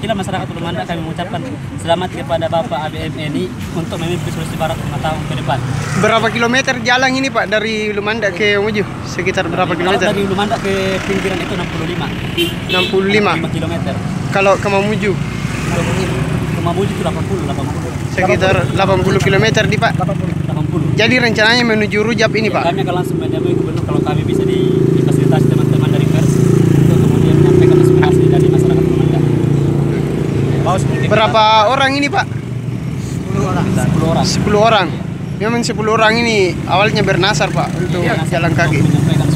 perwakilan masyarakat Ulumanda kami mengucapkan selamat kepada Bapak AMB-Enny untuk memimpin Sulawesi Barat 5 tahun ke depan. Berapa kilometer jalan ini Pak dari Ulumanda ke Mamuju? Sekitar berapa kilometer? Kalau dari Ulumanda ke pinggiran itu 65 kilometer. Kalau ke Mamuju? Ke Mamuju itu 80. Sekitar 80 kilometer di Pak? 80. Jadi rencananya menuju Rujab ini Pak? Kami akan langsung menemui gubernur kalau kami bisa difasilitasi teman-teman dari pers untuk kemudian menyampaikan aspirasi dari masyarakat Ulumanda. Berapa orang ini Pak? 10 orang. 10 orang. Memang 10 orang ini awalnya bernazar Pak untuk jalan kaki. Menyampaikan